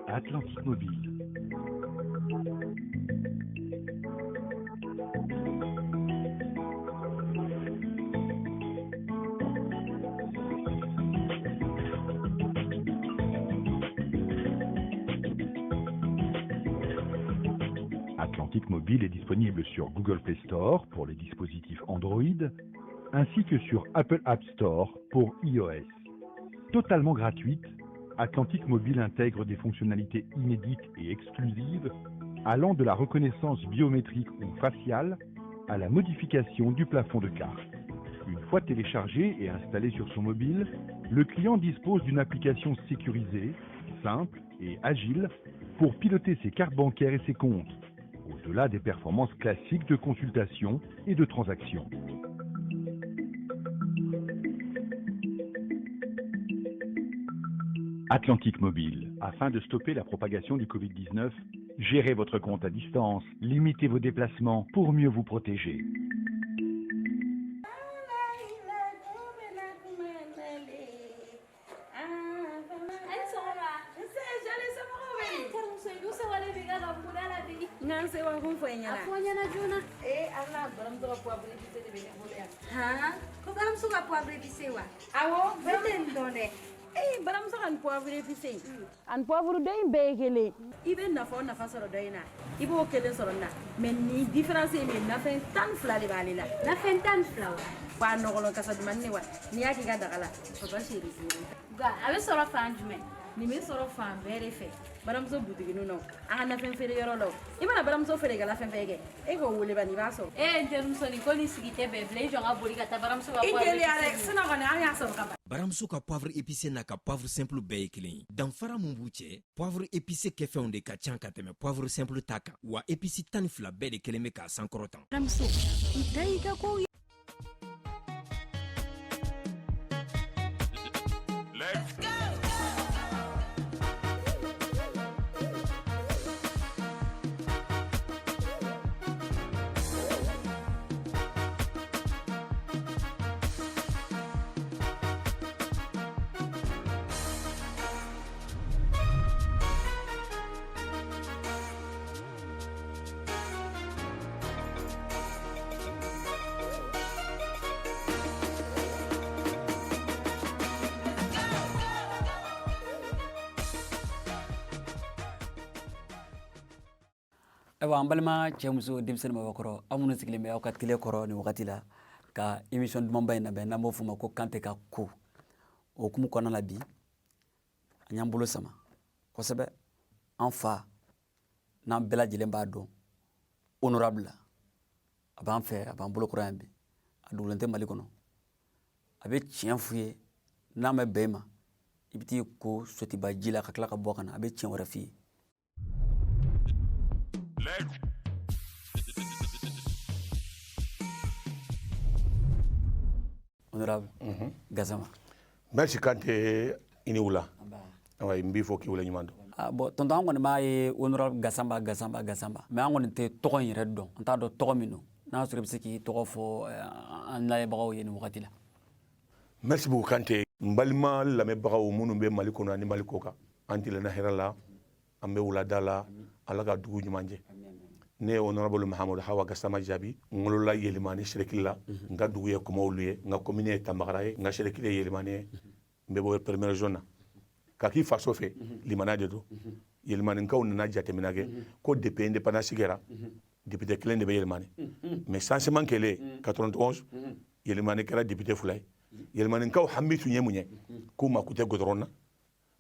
Atlantique Mobile. Atlantique Mobile est disponible sur Google Play Store pour les dispositifs Android, ainsi que sur Apple App Store pour iOS. Totalement gratuite, Atlantique Mobile intègre des fonctionnalités inédites et exclusives, allant de la reconnaissance biométrique ou faciale à la modification du plafond de carte. Une fois téléchargé et installé sur son mobile, le client dispose d'une application sécurisée, simple et agile pour piloter ses cartes bancaires et ses comptes, au-delà des performances classiques de consultation et de transaction. Atlantique Mobile. Afin de stopper la propagation du Covid-19, gérez votre compte à distance, limitez vos déplacements pour mieux vous protéger. Baramuso kan poivre épicé an poivre day begele ibe nafa soro doyna ibo kelen soro na mais ni différence mais nafen tan fla de balila nafen tan fla wa nogolo kasa manni wa ni yaki ga dagala papa chéri ga abe soro fan jume ni me soro fan bere fe baramuso butigi no an nafen fere yoro lo ibana baramuso fere ga la fen fege e go wole bani ba so intermuso ni ko ni sigite be ble jonga boli ga ta baramuso ba ko ikeli ale sina ko na ya so ka Baramuso ka poivre épicé n'a ka poivre simple bɛɛ ye dans fara mun b'u cɛ poivre épicé kɛfɛnw de ka ca ka tɛmɛ poivre simple ta kan wa épice 12 bɛɛ de kelen bɛ k'a sankɔrɔtan. Baramuso i ta i ka ko Let's go. Ewa an balima cɛ muso denmisɛnnin mabɔkɔrɔ aw minnu sigilen bɛ aw ka tile kɔrɔ nin wagati la ka émission dumanba in labɛn n'an b'o f'o ma ko Kante ka ko o hukumu kɔnɔna la bi an y'an bolo sama kosɛbɛ an fa n'an bɛɛ lajɛlen b'a dɔn honorable a b'an fɛ a b'an bolo kɔrɔ yan bi a dogolen tɛ Mali kɔnɔ a bɛ tiɲɛ f'u ye n'a ma bɛn i ma i bɛ t'i ko sotiba ji la ka tila ka bɔ ka na a bɛ tiɲɛ wɛrɛ f'i ye. Honorable Gassama. Merci Kante Iniwula. Ouais, mbifo ki wala nyumando. Bon tonton an kɔni b'a ye honorable Gassama mais an kɔni tɛ tɔgɔ in yɛrɛ dɔn an t'a dɔn tɔgɔ min don n'a sɔrɔ i bɛ se k'i tɔgɔ fɔ an layɛbagaw ye nin wagati la. Merci beaucoup Kante. Mbalima lamɛbagaw minnu bɛ Mali kɔnɔ ani Mali kɔ kan an tilenna hɛrɛ la an bɛ wulada la Ala ka dugu ɲuman jɛ. Ne ye honorable Mahamadou Hawa Gassama jaabi ngolola yelimani Serekili la nga dugu ye Komawulu ye nga commune ye Tambagara ye nga Serekili ye yelimani ye mbe bo première zone ka k'i faso fɛ limana de don yelimaninkaw nana jateminɛ kɛ ko depuis indépendance kɛra député kelen de bɛ yelimani mais changement kɛlen 91 yelimani kɛra député 2 ye yelimaninkaw hami tun ye mun ye k'u mako tɛ goudron na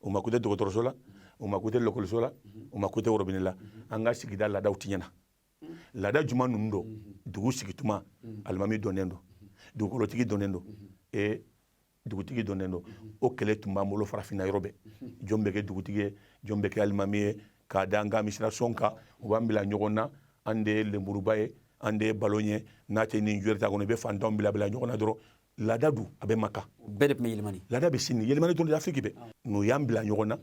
u mako tɛ dɔgɔtɔrɔso la u mako tɛ lakɔliso la u mako tɛ robinet la an ka sigida laadaw tiɲɛna laada juma ninnu don dugu sigituma alimami dɔnnen don dugukolotigi dɔnnen don dugutigi dɔnnen don o kɛlɛ tun b'an bolo farafinna yɔrɔ bɛɛ jɔn bɛ kɛ dugutigi ye jɔn bɛ kɛ alimami ye k'a da an ka administration kan u b'an bila ɲɔgɔn na an de ye lenburuba ye an de ye ballon ye n'a tɛ nin joueur ta kɔnɔ i bɛ fantanw bila ɲɔgɔn na dɔrɔn laada dun a bɛ Maka bɛɛ de tun bɛ yelimani laada bɛ sini yelimani dɔrɔn de Afrique bɛɛ n'u y'an bila ɲɔgɔn na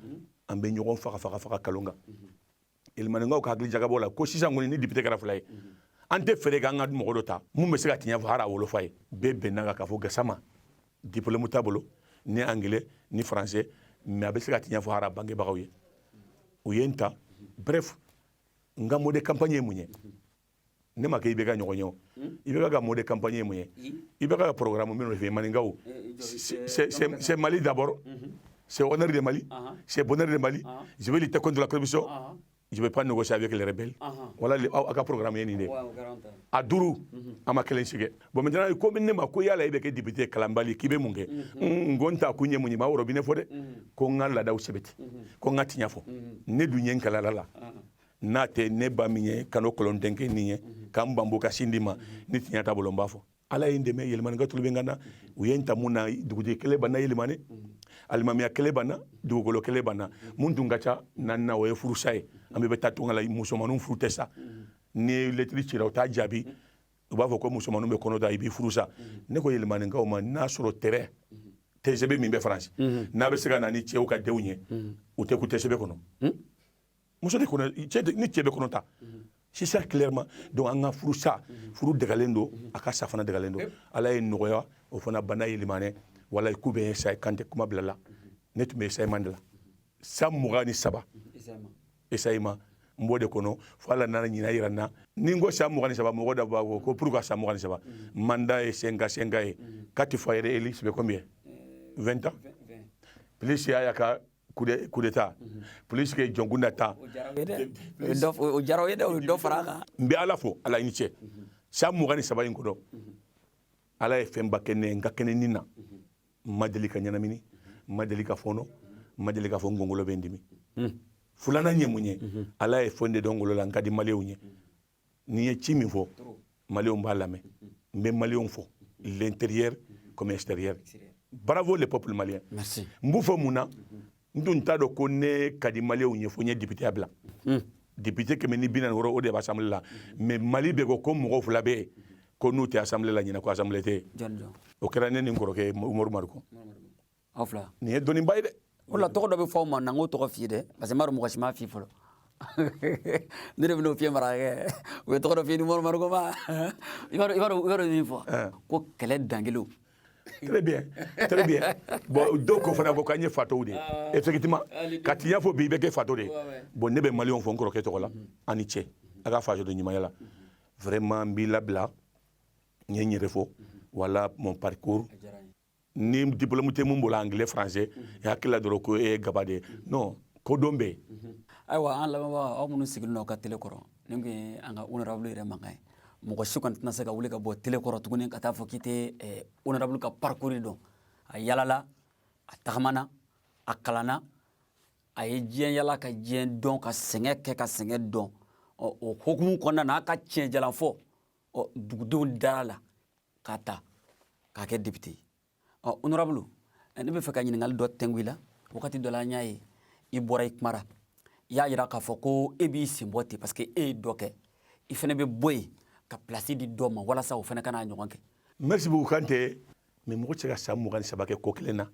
an bɛ ɲɔgɔn faga kalon kan yelimaninkaw ka hakili jagabɔ la ko sisan kɔni ni député kɛra 2 ye ante fere ga nga mo godota mu be se ka tinya fara wolo fay be benanga ka fo gasama diplôme tabolo ni anglais ni français mais abe se ka tinya fara bange bagawi uyenta bref nga mode campagne munye ne ma ke ibe ga nyogonyo ibe ga mode campagne munye ibe ga programme mino fe maningawo c'est Mali d'abord c'est honneur de Mali c'est bonheur de Mali je vais lutter contre la corruption je vais pas négocier avec les rebelles voilà aka programme yeni de aduru ama kelen sige bon maintenant ko minne ma ko yala ibe ke député kalambali kibe munge ngonta kunye munyi ma robine fode ko ngalla daw sebeti ko ngati nyafo ne du nyen kala la nate ne ba minye kano kolontenke niye kambambo kasindima ni tinyata bolomba fo ala inde me yelman gatul bengana uyenta muna duguje kele bana yelmane alimamia kele bana dugolo kele bana muntu ngacha nanna we furusaye ambe betatu ngala musomanu frutesa ni letri chira ta jabi ubavo ko musomanu be kono da ibi furusa ne ko yelmane ngawma na soro tere TGB mi be France na be sega nani cheu ka deunye ute ku TGB kono muso de kono ni TGB kono ta c'est ça clairement donc anga furusa furu degalendo aka safana degalendo ala e noya o fana bana yelmane wala kube say kante kuma blala net me say mandala sam mugani saba esayma mbode kono fala nana nyina irana ningo sam mugani saba mogoda ba ko pourquoi sam mugani saba manda e senga e kati foire elis be combien 20 ans plus ya ka coup d'état plus que jongunda ta o jaro yede o do faraka mbi ala fo ala iniche sam mugani saba inkodo ala e femba kene ngakene nina madelika nyanamini madelika fono madelika fo ngongolo bendimi fulana nyemunye ala e fonde dongolo la ngadi maleunye ni chimi fo maleon balame mais maleon fo l'intérieur comme l'extérieur bravo le peuple malien merci mbufo muna ndunta do konne kadi maleunye fo nye député abla député que meni binan woro ode ba assemblée la mais mali be ko mo fula be ko nuti assemblée la nyina ko assemblée te jonjo o kera ne ngoro ke Umaru Marko afla ni doni bayde wala to do be fo ma nango to fi de parce que maru mo kashima fi folo ne no fi mara ke we to do fi ni Umaru Marko ma ibaru ni fo ko kele dangelo très bien bon donc on fana ko kanye fato de effectivement katiya fo bi be ke fato de bon ne be malion fo ngoro ke to la ani che aga fa jo de nyima yala vraiment mbila bla ñeñi refo wala mon parcours ni diplôme te mumbo anglais français ya kila doro ko e gabade non ko dombe aywa an lama ba amunu sigilno ka tele koro ningi anga honorable re mangay mo ko sukant na saka wuli ka bo tele koro tuguni ka ta fo kite honorable ka parcours do ayalala ataxmana akalana ay jien yala ka jien don ka senge ke ka senge don o hokumu konna na ka tien jala fo o dugudul dala kata ka ke député honorable ne be feka nyingal do tengwila wakati do la nyaayi i boray kmara ya yira ka fo ko ebi simboti parce que e doke i fene be boy ka place di doma wala sa o fene kana nyogonke merci beaucoup Kanté mais mo ci ga samu gan sabake ko kelena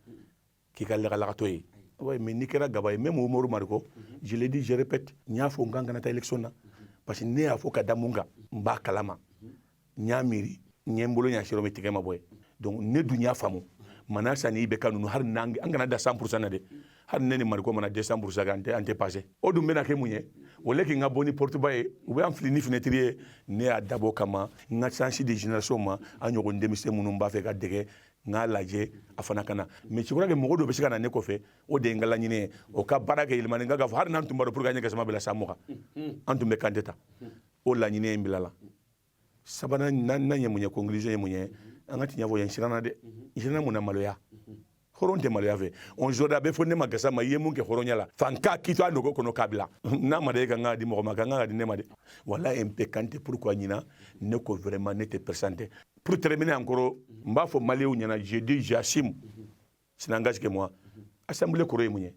ki ka la toy ouais mais nikera gabay même Umaru Marko je l'ai dit je répète nya fo nganga na ta élection na parce que ne afo ka damunga mba kalama nyamiri nyembolo nya shiro metike maboy donc ne dunya famu mana sani be kanu har nangi angana da 100% na de har neni Marko mana 200% ga ante passé o dum bena ke munye wole ki ngaboni portubaye ou be amfli ni fenêtre ne adabo kama nga change de génération ma anyogo ndemise munu mba fe ka dege nga laje afana kana mais ci ko ke mogodo be sikana ne ko fe o de ngala nyine o ka baraka ilmane nga har nan tumbaro pour gagner kasama bela samuka antum be kandeta o la nyine mbilala sabana nan nyemunye conclusion nyemunye angati nyavo ya nshirana de nshirana muna maloya horonte maloya ve on joda be fonne magasa ma yemu ke horonyala fanka kito andoko kono kabila na made ka ngadi mo ma kanga di nemade wala impecante pourquoi nyina ne ko vraiment n'était présenté pour terminer encore mba fo maléu nyana je dis j'assume sinangage que moi assemblée koro yemunye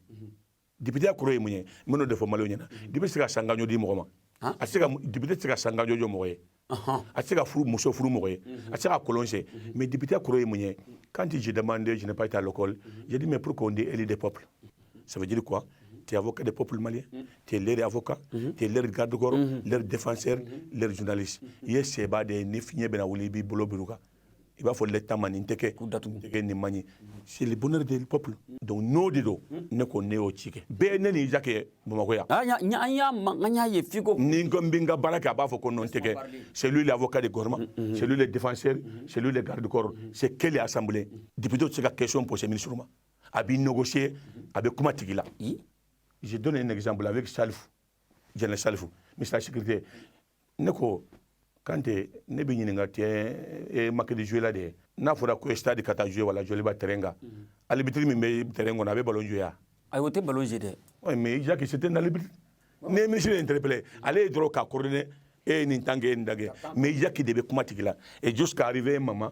député koro yemunye mono de fo maléu nyana député ka sanganyo di mo ma asika député ka sanganyo jo mo asika furu muso furu mo asika colonge mais député koro yemunye quand je demandais je n'ai pas été à l'école j'ai dit mais pourquoi on dit élu des peuples ça veut dire quoi tu es avocat des peuples maliens, tu es leur avocat, tu es leur garde-corps, leur défenseur, leur journaliste. Il y a ces bas de Nifine Benawolibi, Bolo Biruka. Il va falloir l'état maninteke, ni mani. C'est le bonheur du peuple. Donc, nous, ne connaissons pas Tchike. Ben, ni Jacques, Bomakoya. Ningombinga Baraka, Bafo, Kononteke. C'est lui l'avocat des gouvernements, c'est lui le défenseur, c'est lui le garde-corps. C'est quelle assemblée? Député, c'est la question pour ces ministres. Abi négocier avec Koumatigila. Je donne un exemple avec Salfou. General Salfou. Ministre de la Sécurité. Neko, quand tu es et marqué de jouer là, n'a pas de stade de Kata jouer, voilà, je l'ai pas terrain. À l'habitude, mais terrain, on avait ballon joué. Ah, on était ballon joué. Oui, mais il y a qui c'était dans l'habitude. Ne me suis interpellé. Allez, droit à coordonner et n'intangue n'dague. Mais il y a qui devait Koumatigila. Et jusqu'à arriver, maman.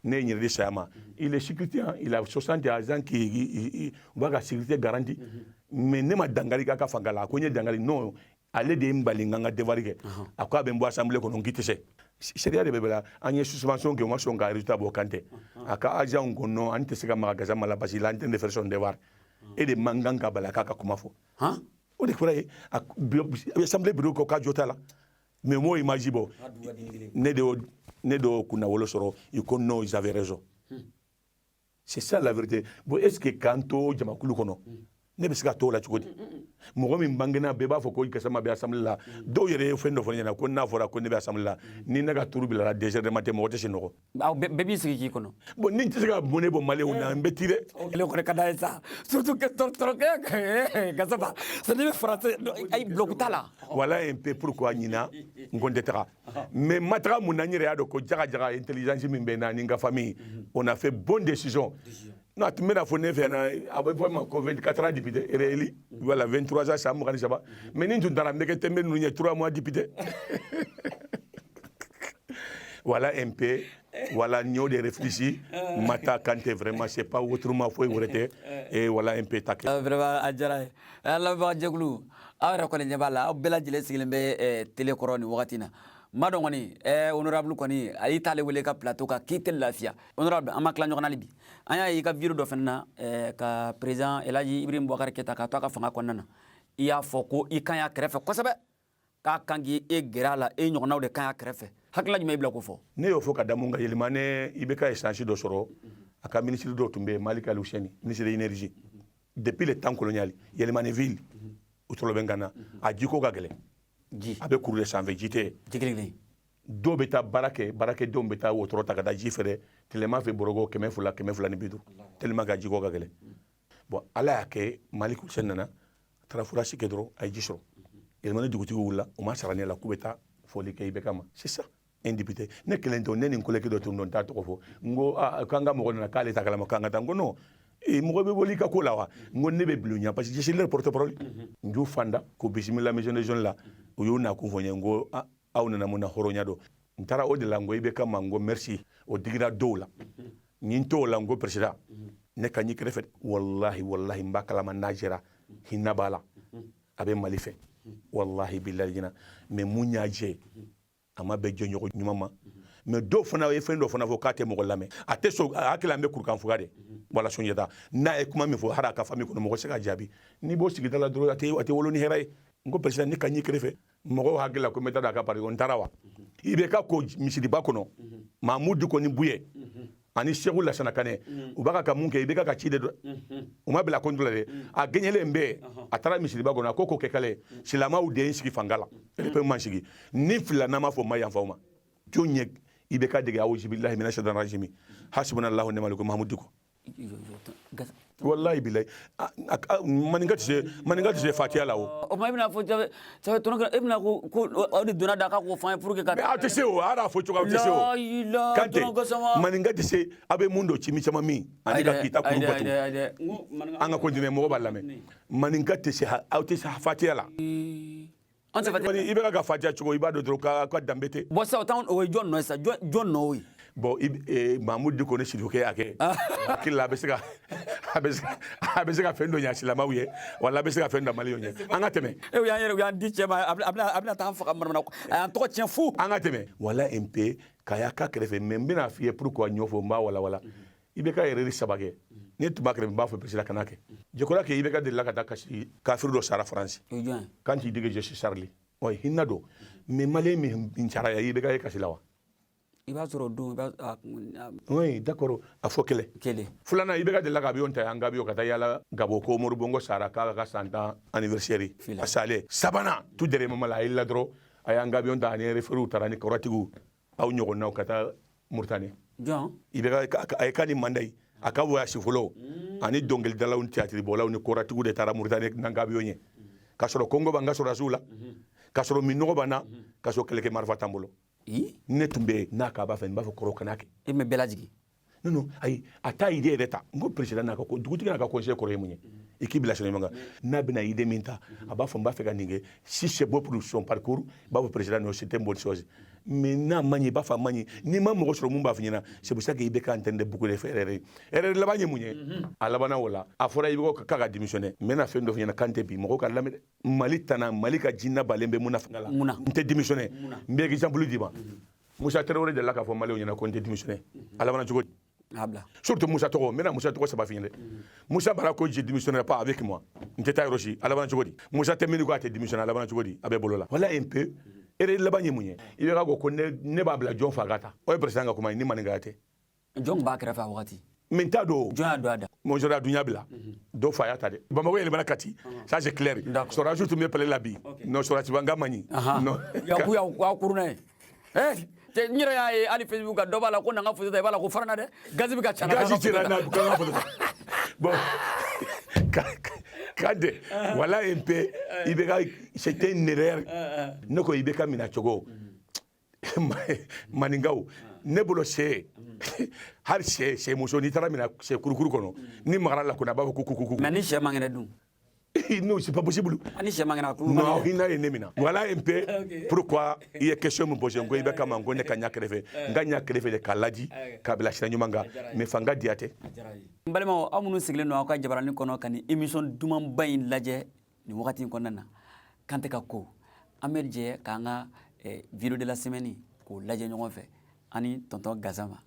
Il est sécurité, il a 60 ans qui va la sécurité garantie. Mais ne m'a dangali ka fangala, ko dangali non, aller de mbalinganga devarike. À quoi ben bois assemblée qu'on quitte c'est. C'est rien de bela, anya suspension que moi son résultat bokante. Aka aja on kono ante seka magaza mala basi l'antenne de faire son devoir. Et de manganga balaka komafo. Hein? On est croyé assemblée bureau ko ka jotala. Mais moi imagine ne do kuna wolo soro ikono ils avaient raison. C'est ça la vérité. Bon, est-ce que kanto jamakulu kono ne beska to la chukodi mo mi bangena beba fo ko ikasama be assemblée la do yere fendo fo nyana ko na fora ko ne be assemblée la ni naga turu bila la déjà de maté mo wote sino ba bebi sigi kono bon ni tsega moné bo malé on a mbetire le ko kada ça surtout que torque gasaba ça ne français ay blokutala voilà un peu pourquoi nina ngondetera mais matra munanyire ado ko jaga intelligence mimbena ninga famille on a fait bonne décision. Non, tu m'as fait vraiment 24 ans député, réélu. Voilà, 23 ans, ça m'a dit ça. Mais nous, dans la méga, nous avons 3 mois député. Voilà un peu, voilà, nous de réfléchir. Mata, quand vraiment, c'est pas autrement, faut y et voilà un peu taqué. Vraiment, Adjara, Allah va Djaglou. Alors, quand on est là, on bela djele sigilembe télécorone watina. Madongoni, honorable Koni, Aïtale Weleka plateau, quitte la FIA. Honorable, Amaklan Journalibi. Aya yi ka viro do fenna ka président Elaji Ibrahim Boubacar Keita ka to ka fanga konnana iya foko i kan ya krefe kosabe ka kangi e gerala e nyogna de kan ya krefe hakla jumay bla ko fo ne yo foka damunga yelimane ibeka échange do soro aka ministre do tumbe Malika Loucheni ministre de l'énergie depuis le temps colonial yelimane ville utolo bengana a jiko ga gele ji abe cour de sanve jité jigilini do beta barake do beta wotoro takada jifere tellement fe borogo keme fula ni bidu tellement ga jigo ga gele bon ala ke maliku senana trafura sikedro ay jisro il m'a dit wula o ma sarane la kubeta foli ke ibekama c'est ça un député ne kelento ne ni koleke do tundo ta to fo ngo kanga mo na kale takala mo kanga tango no e mo be boli ka kola wa ngo ne be blunya parce que je suis leur porte-parole ndu fanda ko bismillah maison de jeune là o yona ko fonye ngo awna na muna horonyado ntara o de lango ibe kama ngo merci o digira dola nyinto lango president ne kanyi krefet wallahi mbakala man najera hinabala abe malife wallahi billahi jina me munyaje ama be jonyo nyumama me do fana e fendo fana vokate mo lame ateso akila me kurkan fugade wala sonyeta na e kuma me fo haraka fami ko mo sega jabi ni bo sigita la dro ate woloni heray ngo president ne kanyi krefe mo hakila ko meta da ka pari on tarawa ibe ka ko misidi bakono Mahmoud ko ni buye ani Cheikhou Lassana Kane ubaka ka munke ibe ka chide uma bela kondulale a genyele mbe atara misidi bakono ko kekale silama u de sigi fangala pe manshigi ni fila na ma fo ma yanfa uma jonye ibe ka dege awuji billahi minash shaitanir rajim hasbunallahu wa ni'mal wakeel Mahmoud ko wallahi billahi maningati se fatia lawo o ma ibna fo jabe tono ibna ko o di dona da ka ko fa pour que ka mais atese o ara fo choka atese o kante maningati se abe mundo chimi chama mi aniga kita ku batu anga continue mo balame maningati se atese fatia la on se fatia ibe ka fatia choko ibado dro ka dambete bo sa town o John no sa John no wi bon Mahmoud ko ne siduke ake kila besika abesika fendo nya silama wiye wala besika fendo mali yonye anga teme e ya yere ya di chema abna ta fa marmana an to tien fou anga teme wala mp kaya ka krefe membe na fie pourquoi nyofo mba wala ibe ka yere sabage ni tuma kɛrɛ b'a fɔ président kana kɛ je crois que i bɛ ka delila ka taa kasi kafiri dɔ sara France quand il dit que je suis Charlie oui hinna do mais malien min sara ya i bɛ ka ye kasi la wa i b'a sɔrɔ don oui d'accord a fɔ kɛlɛ fulana i bɛ ka delila ka avion ta yan ka avion ka taa yala Gabo ko Mori Bongo sara k'a ka 100 ans anniversaire a sale sabana tout derrière la il la dɔrɔn a y'an ka avion ta ani référé taara ni kɔrɔtigiw aw ɲɔgɔnnaw ka taa Mauritanie i bɛ ka a ye ka ni mandat a ka voyage fɔlɔ ani dɔnkilidalaw ni théâtre bɔlaw ni kɔrɔtigiw de taara Mauritanie n'an ka avion ye ka sɔrɔ Congo b'an ka sɔrɔdasiw la ka sɔrɔ minɔgɔ b'an na ka sɔrɔ kɛlɛkɛ marifa t'an bolo ne tun bɛ n'a k'a b'a fɛ n b'a fɔ kɔrɔ kana kɛ e mɛ bɛɛ lajigi non ayi a t'a idée yɛrɛ ta n ko président n'a ka dugutigi n'a ka conseil kɔrɔ ye mun ye i k'i bilasira ɲɔgɔn kan n'a bɛna idée min ta a b'a fɔ n b'a fɛ ka nin kɛ si c'est bon pour son parcours i b'a fɔ président non c'est une bonne chose mais n'a man ɲi i b'a fɔ a man ɲi n'i ma mɔgɔ sɔrɔ mun b'a fɔ ɲɛna c'est pour ça que i bɛ ka entendre beaucoup de faire erreur laban ye mun ye a labanna o la a fɔra i bɛ k'a ka démissionner n bɛna fɛn dɔ fɔ ɲɛna kan tɛ bi mɔgɔw ka lamɛn dɛ Mali tana Mali ka jinɛ balen bɛ mun na fanga la n tɛ démissionner n bɛ exemple d'i ma Musa Traoré de la k'a fɔ Maliɲɛw ɲɛna ko n tɛ démissionner a labanna cogo di surtout Musa tɔgɔ n bɛna Musa tɔgɔ saba f'i ɲɛna dɛ Musa bara ko je démissionnerai pas avec moi n tɛ taa yɔrɔ si a labanna cogo di Musa tɛ min ko a tɛ démissionner a labanna cogo di a bɛ bolo la voilà un peu erreur laban ye mun ye i bɛ ka ko ne b'a bila jɔn fa ka taa o ye président ka kuma ye ni maninkaya tɛ jɔn b'a kɛrɛfɛ a wagati mais n t'a dɔn jɔn y'a don a da mɔnzɔn a dunya bila dɔ fa y'a ta dɛ Bamakɔ yɛlɛmana Kati ça c'est clair sɔrɔdasiw tun bɛ palais la bi non sɔrɔdasiba n ka man ɲi non y'aw kuruna ye n yɛrɛ y'a ye hali Facebook kan dɔ b'a la ko n'an ka photo ta i b'a la ko farana dɛ gazi bɛ ka ca gazi tira n'a kan ka photo ta bon Kade voilà un peu i bɛ ka c'était une erreur ne ko i bɛ ka minɛ cogo maninkaw ne bolo sɛ hali sɛ muso n'i taara minɛ sɛ kurukuru kɔnɔ ni magara la kɔnɔ a b'a fɔ ko kukuku mais ni sɛ man kɛnɛ dun non c'est pas possible ani sɛ man kɛnɛ non hina ye ne minɛ voilà un peu pourquoi i ye question min posé n ko i bɛ kama n ko ne ka ɲa kɛrɛfɛ n ka ɲa kɛrɛfɛ de k'a laji k'a bila sira ɲuman kan mais fanga diya tɛ n balimaw aw minnu sigilen don aw ka jabaranin kɔnɔ ka nin émission dumanba in lajɛ nin wagati in kɔnɔna na Kante ka ko an bɛ jɛ k'an ka vidéo de la semaine k'o lajɛ ɲɔgɔn fɛ ani tonton Gazama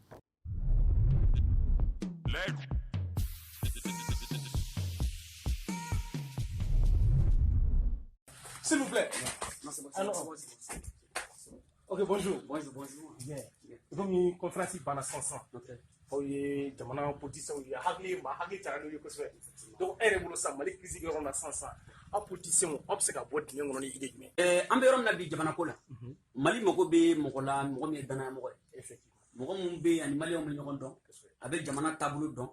s'il vous plaît. Alors, ok, bonjour. Bien. Comme une conférence banna sans. Faut y jamana politicien y hagli tara no yoko swe. Donc ere bolo sa malik crise yoro na sans a politicien on se ka bot ni ngono ni idée mais an be yoro na bi jamana ko la Mali mako be moko la moko mi dana moko effectivement moko mun be ani Mali on me ñogon don avec jamana tableau don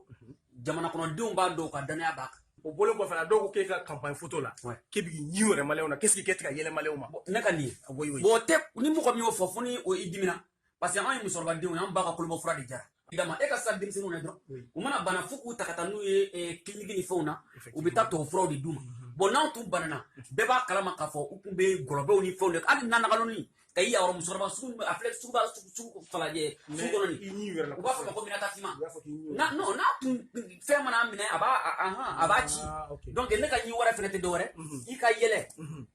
jamana kono deum ba do ka dana ba o bolo ko fala do ko ke ka campagne photo la ke bi ñiw re Mali on qu'est-ce qui est ka yele Mali on ma ne ka ni bo te ni moko mi o fofoni o idimina parce que an yi musorba deum an ba ka kolmo fura de jara idama e ka sa denmisɛnninw na dɔrɔn u mana bana fo k'u ta ka taa n'u ye clinique ni fɛnw na u bɛ taa tɔgɔfuraw de d'u ma bon n'anw tun banana bɛɛ b'a kalama k'a fɔ u tun bɛ gɔlɔbɛw ni fɛnw de hali nanagaloni ka i yawɔrɔ musokɔrɔba sugu a filɛ sugu falajɛ sugu kɔnɔ nin u b'a fɔ ma ko minata finma non n'a tun fɛn mana minɛ a b'a ci donc ne ka ɲi wɛrɛ fɛnɛ tɛ dɔwɛrɛ i ka yɛlɛ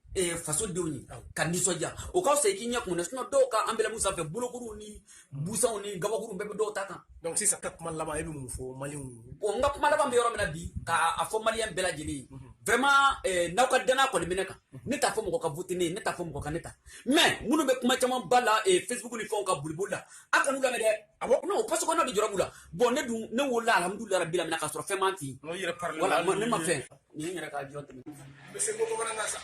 faso denw ye ka nisɔndiya o ka fisa i k'i ɲɛ kun dɛ sinon dɔw ka ambulance sanfɛ bolokuruw ni busanw ni gabakuruw bɛɛ bɛ dɔw ta kan donc sisan ka kuma laban e bɛ mun fɔ maliyɛnw ye bon n ka kuma laban bɛ yɔrɔ min na bi k'a fɔ maliyɛn bɛɛ lajɛlen ye vraiment n'aw ka danaya kɔni bɛ ne kan ne t'a fɔ mɔgɔ ka voter ne ye ne t'a fɔ mɔgɔ ka ne ta mais minnu bɛ kuma caman ba la Facebook ni fɛnw ka boliboli la a kan'u lamɛn dɛ non parce que n'a bɛ jɔrɔ b'u la bon ne dun ne wolola alhamdulilayi rabbil alamin k'a sɔrɔ fɛn m'an fin voilà ne ma fɛn nin ye n yɛrɛ ka jɔn tɛmɛ monsieur ko bamanankan sa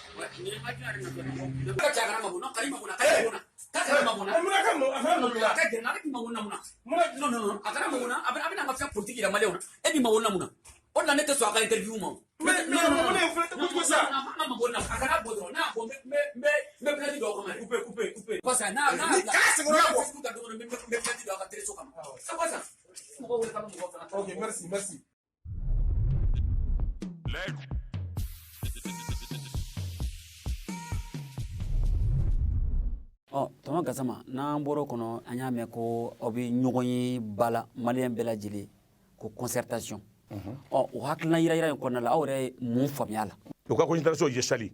ka ca kana mago non kari mago na kari mago na ka kari mago na mun ka mo affaire no la ka jɛn na ka mago na mun na non a kana mago na a bɛ na ka fɛn politique yɛrɛ maliyɛnw na e bi mago na mun na o de la ne tɛ sɔn a ka interview ma mais non ne filɛ tɛ ko sa n'a mago na a kana bɔ dɔrɔn n'a bɔ n bɛ plainte dɔw kama couper parce que n'a Facebook ka dɔrɔn n bɛ plainte dɔw a ka téléso kama c'est quoi ça mɔgɔ wele ka mɔgɔ fana ok merci tɔmɔ Gazama n'an bɔra o kɔnɔ an y'a mɛn ko aw bɛ ɲɔgɔn ye ba la maliyɛn bɛɛ lajɛlen ko concertation o hakilina yira in kɔnɔna la aw yɛrɛ ye mun faamuya la o ka concertation je salue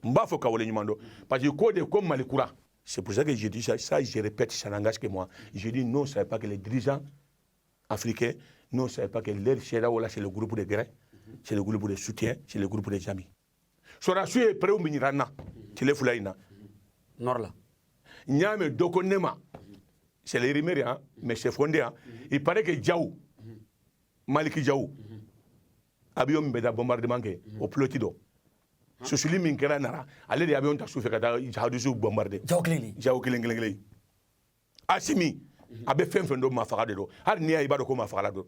n b'a fɔ ka wale ɲuman dɔn parce que ko de ko Mali kura c'est pour ça que je dis ça je répète ça n'engage que moi je dis non ça n'est pas que les dirigeants africains ne savaient pas que leur chef c'est le groupe de guerre, c'est le groupe de soutien, c'est le groupe des amis. Sorasu est prêt au Minirana, c'est les Foulaïna. Norla. Nyame Doko Nema, c'est les Rimériens, mais c'est fondé. Il paraît que Djaou, Maliki Djaou, avion Beda bombardement au Plotido. Susuli Minkera Nara, allez les avions Tassou Fekata, Jadoussou bombardé. Djaou Killing. Asimi, Abe Fendo Mafarado, Harnia Ibado Mafarado.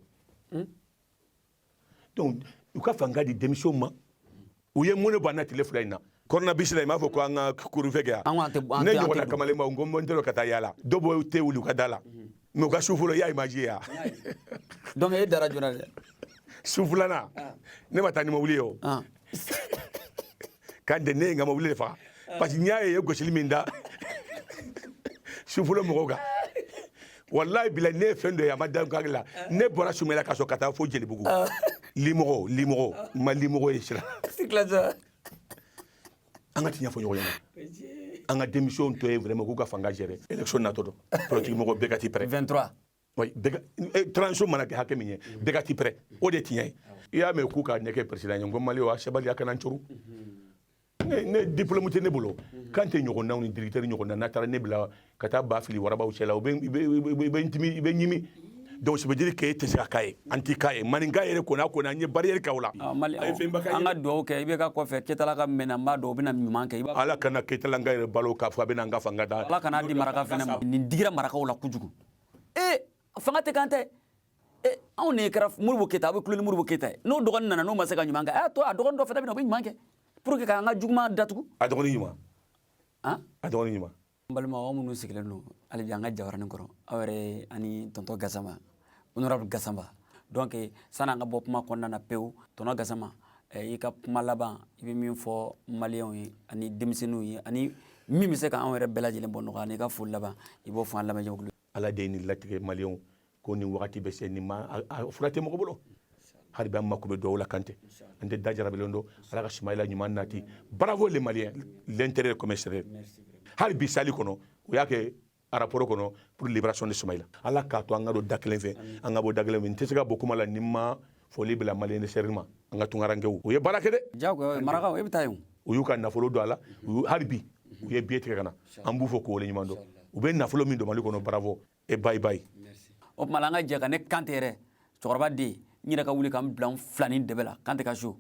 Donc, il faut faire des démissions. Où est mon bonnet les Foulaïna? Corona Bisla, il m'a fait quoi en Kouruvega? Ne ɲɔgɔnna kamalema n ko mɔntero ka taa yala dɔ bɔ tɛ wuli u ka da la mais u ka su fɔlɔ y'a image ya donc e dara jona de su filanan ne ma taa ni mobili ye o kan tɛ ne ye n ka mobili de faga parce que n y'a ye gosili min da su fɔlɔ mɔgɔw kan wallahi bila ne ye fɛn dɔ ye a ma da n hakili la ne bɔra Sumela ka sɔrɔ ka taa fo Jelibugu limɔgɔ ma limɔgɔ ye sira an ka tiɲɛ fɔ ɲɔgɔn ɲɛna an ka démission to ye vraiment k'u ka fanga gérer élection natɔ dɔn politique mɔgɔ bɛɛ ka ti prêt 23 oui transition mana kɛ hakɛ min ye bɛɛ ka ti prêt o de tiɲɛ ye i y'a mɛn k'u ka ɲɛ kɛ président ye n ko Mali a sabali a kana n coron ne diplôme tɛ ne bolo kan tɛ ɲɔgɔnnaw ni directeur ɲɔgɔnna n'a taara ne bila ka taa ba fili warabaw cɛla i bɛ ɲimi donc ça veut dire que tu es anti-cahier maninga yɛrɛ kɔnɔ an ye barrière k'aw la an ka duwawu kɛ i bɛ ka kɔfɛ Keitala ka mɛnanba dɔw bɛna ɲuman kɛ ala kana Keitala ka yɛrɛ balo k'a fɔ a bɛna an ka fanga da ala kana di maraka fɛnɛ ma nin digira marakaw la kojugu fanga tɛ kan tɛ anw ne kɛra Modibo Keita a bɛ kulo ni Modibo Keita ye n'o dɔgɔnin nana n'o ma se ka ɲuman kɛ to a dɔgɔnin dɔ fɛnɛ bɛna o bɛ ɲuman kɛ pour que k'an ka juguman datugu a dɔgɔnin ɲuman a dɔgɔnin ɲuman n balima aw minnu sigilen don hali bi an ka Jawaranin kɔrɔ aw yɛrɛ ani tonton Gassama honorable Gassama donc sani an ka bɔ kuma kɔnɔna na pewu tonton Gassama i ka kuma laban i bɛ min fɔ maliyɛnw ye ani denmisɛnninw ye ani min bɛ se ka anw yɛrɛ bɛɛ lajɛlen bɔ nɔgɔya ani ka foli laban i b'o fɔ an lamɛnjɛkulu ala de ye nin latigɛ maliyɛnw ko nin wagati bɛ se nin ma a fura tɛ mɔgɔ bolo hali bi an mako bɛ duwawu la kan tɛ an tɛ da jarabilen don ala ka Sumayila ɲuman nati bravo les Maliens l'intérêt commercial hali bi sali kɔnɔ u y'a kɛ rapport kɔnɔ pour libération de Sumayila ala k'a to an ka don da kelen fɛ an ka bɔ da kelen fɛ n tɛ se ka bɔ kuma la ni ma foli bila Malien de serment ma an ka tunkarankew u ye baara kɛ dɛ jagoya marakaw e bɛ taa yen u y'u ka nafolo don a la hali bi u ye biye tigɛ ka na an b'u fɔ k'o wale ɲuman dɔn u bɛ nafolo min don Mali kɔnɔ bravo et bye bye o tuma la an ka jɛ ka ne Kante yɛrɛ cɛkɔrɔba den n yɛrɛ ka wuli ka n bila n filanin dɛbɛ la Kante ka so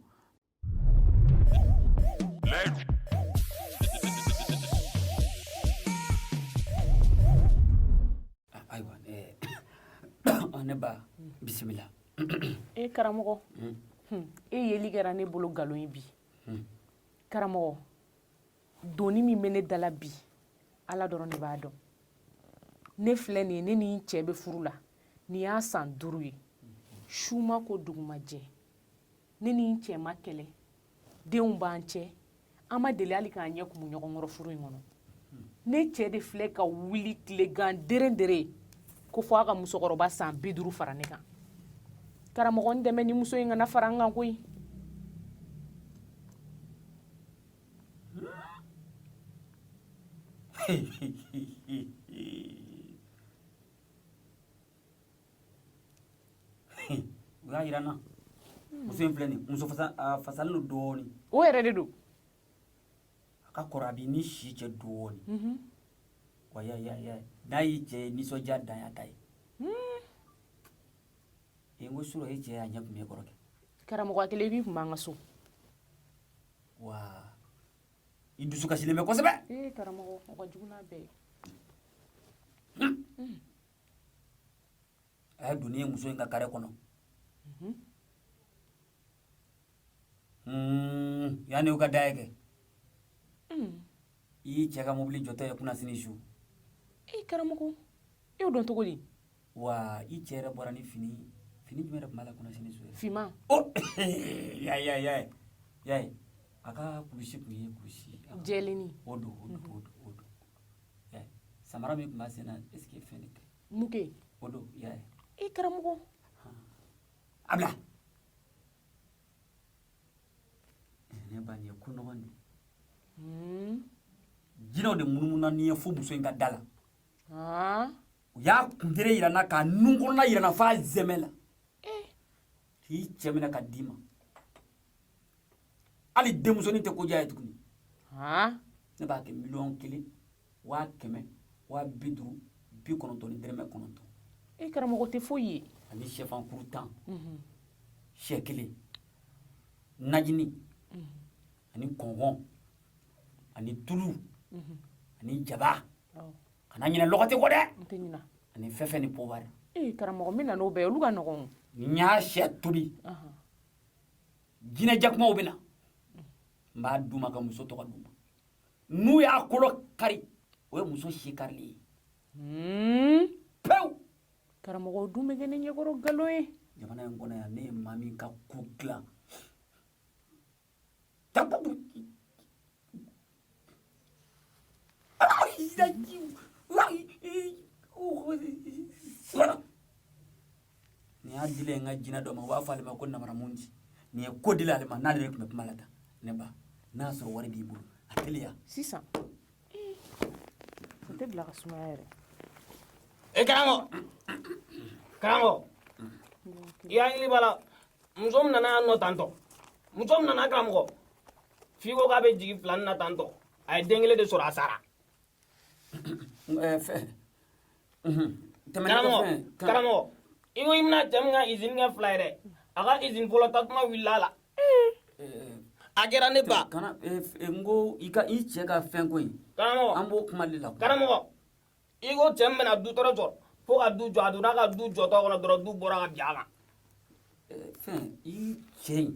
ayiwa ne ba bisimila karamɔgɔ yeli kɛra ne bolo nkalon ye bi karamɔgɔ doni min bɛ ne dala bi ala dɔrɔn de b'a dɔn ne filɛ nin ye ne ni n cɛ bɛ furu la nin y'a san 5 ye su ma ko dugu ma jɛ ne ni n cɛ ma kɛlɛ denw b'an cɛ an ma deli hali k'an ɲɛ kumu ɲɔgɔn kɔrɔ furu in kɔnɔ ne cɛ de filɛ ka wuli tilegan dere ko fɔ a ka musokɔrɔba san 50 fara ne kan karamɔgɔ n dɛmɛ ni muso in kana fara n kan koyi u y'a yira n na muso in filɛ nin muso fasalen don dɔɔni o yɛrɛ de don a ka kɔrɔ a b'i ni si cɛ dɔɔni wa ya n'a y'i cɛ nisɔndiya dan y'a ta ye n ko surɔ e cɛ y'a ɲɛ kun bɛ e kɔrɔ kɛ karamɔgɔ kelen i b'i kun b'an ka so wa i dusu kasilen bɛ kosɛbɛ karamɔgɔ o ka jugu n'a bɛɛ ye a ye doni ye muso in ka kare kɔnɔ yanni u ka da ye kɛ i y'i cɛ ka mobili jɔtɔ ye kunnasini su karamɔgɔ e y'o dɔn cogo di wa i cɛ yɛrɛ bɔra ni fini jumɛn de tun b'a la kunnasini su finman y'a ye a ka kulusi tun ye kulusi jɛlenni o don samara min tun b'a sen na est ce que fɛn de tɛ muke o don y'a ye karamɔgɔ a bila ne b'a nin ye ko nɔgɔn de jinɛw de munumuna ni ye fo muso in ka da la u y'a kundere yira n na k'a nun kɔnɔna yira n na f'a zɛmɛ la k'i cɛ minɛ ka d'i ma hali denmusonin tɛ ko diya ye tuguni ne b'a kɛ 1,50,050,990 karamɔgɔ tɛ foyi ye ani sɛfan kuru 10 sɛ 1 najini ani kɔngɔn ani tulu ani jaba kana ɲinɛ lɔgɔtɛ kɔ dɛ ani fɛfɛ ni pɔwari karamɔgɔ min na n'o bɛɛ olu ka nɔgɔn ni n y'a sɛ tobi jinɛ jakumaw bɛ na n b'a d'u ma ka muso tɔgɔ d'u ma n'u y'a kolo kari o ye muso si karili ye pewu karamɔgɔ o dun bɛ kɛ ne ɲɛkɔrɔ nkalon ye jamana in kɔnɔ yan ne ye maa min ka ko dilan ni y'a dila n ka jinɛ dɔ ma u b'a fɔ ale ma ko namaramundi nin ye ko dila ale ma n'ale de tun bɛ kuma la tan ne ba n'a y'a sɔrɔ wari b'i bolo a teliya sisan o tɛ bila ka sumaya yɛrɛ karamɔgɔ i hakili b'a la muso min nana yan nɔ tantɔ muso min nana karamɔgɔ f'i ko k'a bɛ jigin filanin na tantɔ a ye den kelen de sɔrɔ a sara karamɔgɔ i ko i bɛna cɛ min ka izini kɛ 2 ye dɛ a ka izini fɔlɔ tasuma wulila la a kɛra ne ba n ko i cɛ ka fɛn ko in an b'o kuma de la karamɔgɔ i ko cɛ min bɛna dutɔrɔ jɔ fo ka du jɔ a donna ka du jɔtɔ kɔnɔ dɔrɔn du bɔra ka bin a kan fɛn i cɛ in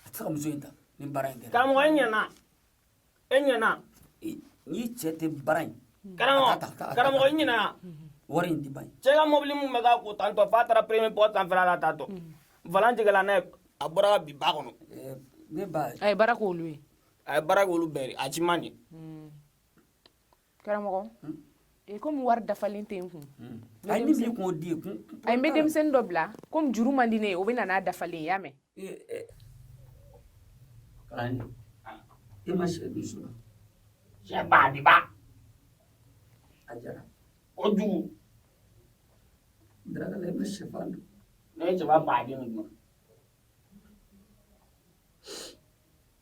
a tɛ se ka muso in ta ni baara in kɛra karamɔgɔ e ɲɛna n'i cɛ tɛ baara in karamɔgɔ i ɲɛna wari in tɛ ban cɛ ka mobili min bɛ k'a ko tantɔ f'a taara premier port sanfɛla la tantɔ volant tigɛla n'a ye a bɔra ka bin ba kɔnɔ ne ba a ye baara k'olu ye a ye baara k'olu bɛɛ ye a ci man di karamɔgɔ komi wari dafalen tɛ n kun a ye min b'i kun o di ye a ye n bɛ denmisɛnnin dɔ bila komi juru man di ne ye o bɛ na n'a dafalen ye i y'a mɛn e ma sɛ dun sɔrɔ sɛ baadiba a jara o jugu darakala e ma sɛfan dun ne ye cɛba baadi min dun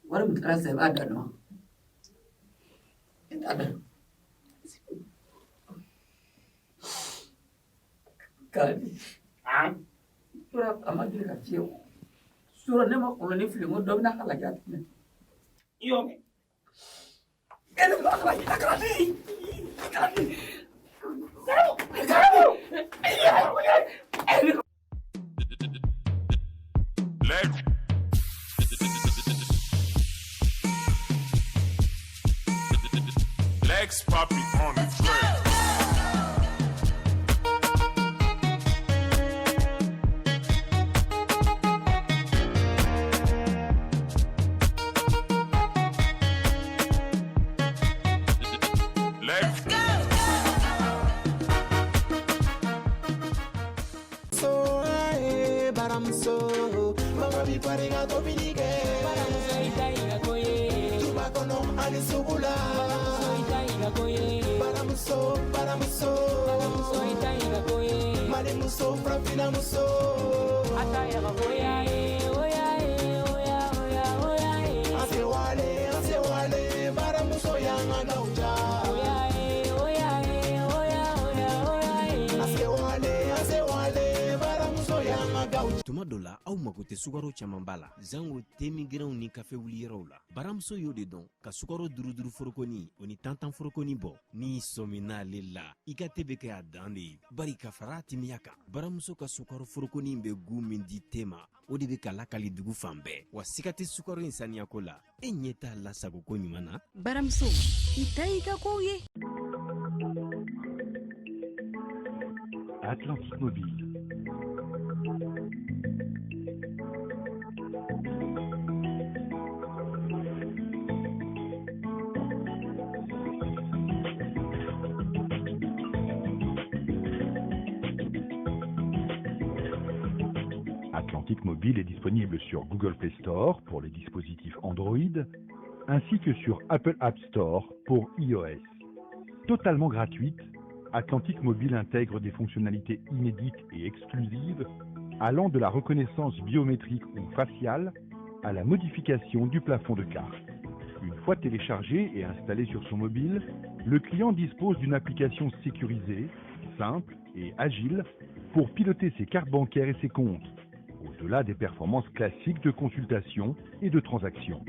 wari min kɛra sa i b'a da dɔn i t'a da kadi sura a ma deli ka fiyɛ o sura ne ma kɔlɔnni fili n ko dɔ bɛna ka lajɛ a tɛmɛ i y'o mɛn e ne b'a ka lajɛ a kadi Lex Poppy on the track. Let's go. So, baramso, mama bi pariga to binige. Baramso itaiga koye. Tubakono ali sugula. Baramso, baramso itaiga koye. Mali muso frafina muso. Ataiga koye, oya. Ase wale, baramso yanga nauja. Oya. Ase wale, baramso yanga gauja. tuma dɔ la aw mago tɛ sukaro caaman b'a la zango temigirɛnw ni kafe wuliyɔrɔw la baramuso y'o de dɔn ka sukaro duruduru forokoni o ni tantan forokoni bɔ n'i sɔmin'ale la i ka tɛ bɛ kɛ a dan de ye bari ka fara timiya kan baramuso ka sukaro forokoni bɛ gu min di te ma o de bɛ ka lakali dugu fan bɛɛ wa siga tɛ sukaro in saniyako la e ɲɛ t'a lasagoko ɲuman na baramuso i ta i ka kow ye Atlantique Mobile. Atlantique Mobile est disponible sur Google Play Store pour les dispositifs Android, ainsi que sur Apple App Store pour iOS. Totalement gratuite, Atlantic Mobile intègre des fonctionnalités inédites et exclusives, allant de la reconnaissance biométrique ou faciale à la modification du plafond de carte. Une fois téléchargé et installé sur son mobile, le client dispose d'une application sécurisée, simple et agile pour piloter ses cartes bancaires et ses comptes, au-delà des performances classiques de consultation et de transaction.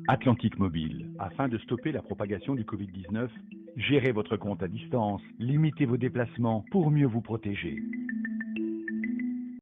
Atlantic Mobile, afin de stopper la propagation du Covid-19, gérez votre compte à distance, limitez vos déplacements pour mieux vous protéger.